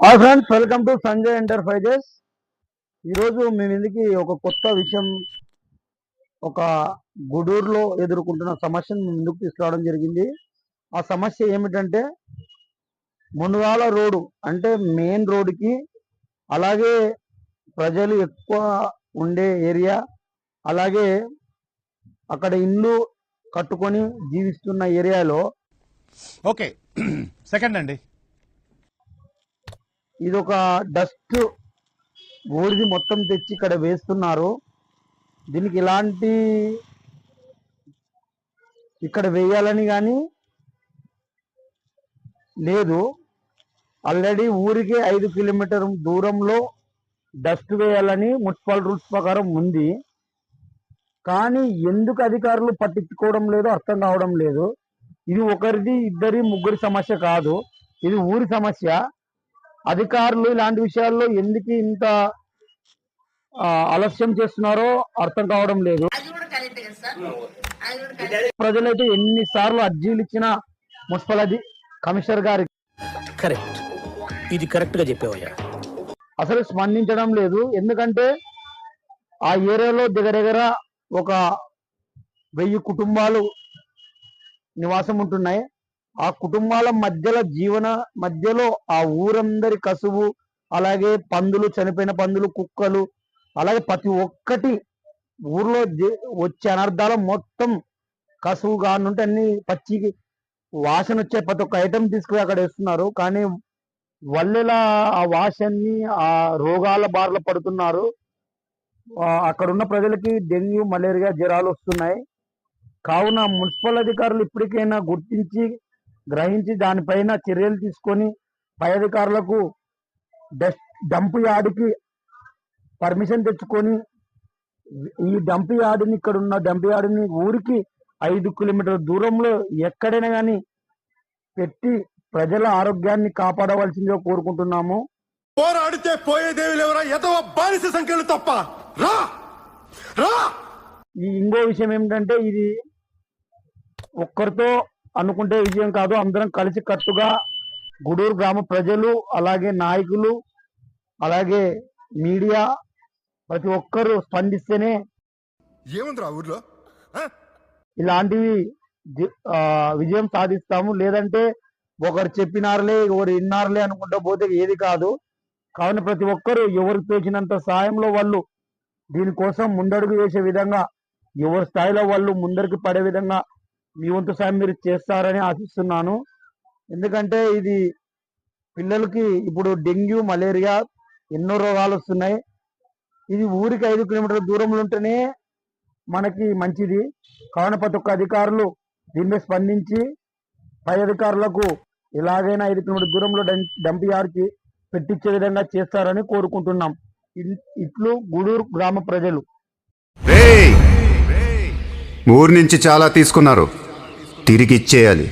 Hi friends, welcome to Sanjay enterprises. ఈరోజు మీ ముందుకి ఒక కొత్త విషయం, ఒక గూడూరులో ఎదుర్కొంటున్న సమస్యను మీ ముందుకు తీసుకురావడం జరిగింది. ఆ సమస్య ఏమిటంటే మునగాల రోడ్డు, అంటే మెయిన్ రోడ్డుకి, అలాగే ప్రజలు ఎక్కువ ఉండే ఏరియా, అలాగే అక్కడ ఇల్లు కట్టుకొని జీవిస్తున్న ఏరియాలో ఓకే సెకండ్ అండి, ఇది ఒక డస్ట్ బూడిది మొత్తం తెచ్చి ఇక్కడ వేస్తున్నారు. దీనికి ఇలాంటి ఇక్కడ వేయాలని కానీ లేదు. ఆల్రెడీ ఊరికి 5 కిలోమీటర్ దూరంలో డస్ట్ వేయాలని మున్సిపల్ రూల్స్ ప్రకారం ఉంది. కానీ ఎందుకు అధికారులు పట్టించుకోవడం లేదో అర్థం కావడం లేదు. ఇది ఒకరిది, ఇద్దరి, ముగ్గురి సమస్య కాదు, ఇది ఊరి సమస్య. అధికారులు ఇలాంటి విషయాల్లో ఎందుకు ఇంత ఆలస్యం చేస్తున్నారో అర్థం కావడం లేదు. ప్రజలైతే ఎన్నిసార్లు అర్జీలు ఇచ్చినా మున్సిపల్ కమిషనర్ గారికి ఇది కరెక్ట్ గా చెప్పేవయ్యా, అసలు స్పందించడం లేదు. ఎందుకంటే ఆ ఏరియాలో దగ్గర ఒక 1000 కుటుంబాలు నివాసం ఉంటున్నాయి. ఆ కుటుంబాల మధ్యలో ఆ ఊరందరి కసువు, అలాగే పందులు, చనిపోయిన పందులు, కుక్కలు, అలాగే ప్రతి ఒక్కటి ఊర్లో వచ్చే అనర్థాలు మొత్తం కసువు కానుంటే అన్ని పచ్చికి వాసన వచ్చే ప్రతి ఒక్క ఐటెం తీసుకుని అక్కడ వేస్తున్నారు. కానీ వల్లెలా ఆ వాసన్ని, ఆ రోగాల బారిన పడుతున్నారు. అక్కడ ఉన్న ప్రజలకి డెంగ్యూ, మలేరియా జ్వరాలు వస్తున్నాయి. కావున మున్సిపల్ అధికారులు ఇప్పటికైనా గుర్తించి, గ్రహించి దానిపైన చర్యలు తీసుకొని పై అధికారులకు డంప్ యార్డ్కి పర్మిషన్ తెచ్చుకొని ఈ డంప్ యార్డ్ని, ఇక్కడ ఉన్న డంప్ యార్డ్ని ఊరికి 5 కిలోమీటర్ల దూరంలో ఎక్కడైనా కానీ పెట్టి ప్రజల ఆరోగ్యాన్ని కాపాడవలసిందిగా కోరుకుంటున్నాము. పోరాడితే పోయేదేవి లేవరా, ఎదవ బానిస సంఖ్యలు తప్ప. రా రా. ఈ ఇంకో విషయం ఏమిటంటే, ఇది ఒక్కరితో అనుకుంటే విజయం కాదు. అందరం కలిసి కట్టుగా గూడూరు గ్రామ ప్రజలు, అలాగే నాయకులు, అలాగే మీడియా, ప్రతి ఒక్కరూ స్పందిస్తేనే ఏముందిరా ఊర్లో ఇలాంటివి విజయం సాధిస్తాము. లేదంటే ఒకరు చెప్పినారులే, ఒకరు విన్నారులే అనుకుంటా పోతే ఏది కాదు. కావున ప్రతి ఒక్కరూ ఎవరికి తోచినంత సాయంలో వాళ్ళు దీనికోసం ముందడుగు వేసే విధంగా, ఎవరి స్థాయిలో వాళ్ళు ముందరికి పడే విధంగా మీ వంతు సాయం మీరు చేస్తారని ఆశిస్తున్నాను. ఎందుకంటే ఇది పిల్లలకి ఇప్పుడు డెంగ్యూ, మలేరియా, ఎన్నో రోగాలు వస్తున్నాయి. ఇది ఊరికి 5 కిలోమీటర్ల దూరంలో ఉంటేనే మనకి మంచిది. కావున ప్రతి ఒక్క అధికారులు దీన్ని స్పందించి పై అధికారులకు ఎలాగైనా 5 కిలోమీటర్ల దూరంలో డంప్ యార్డ్కి పెట్టించే విధంగా చేస్తారని కోరుకుంటున్నాం. ఇట్లు గూడూరు గ్రామ ప్రజలు. ఊరి నుంచి చాలా తీసుకున్నారు, తిరిగి ఇచ్చేయాలి.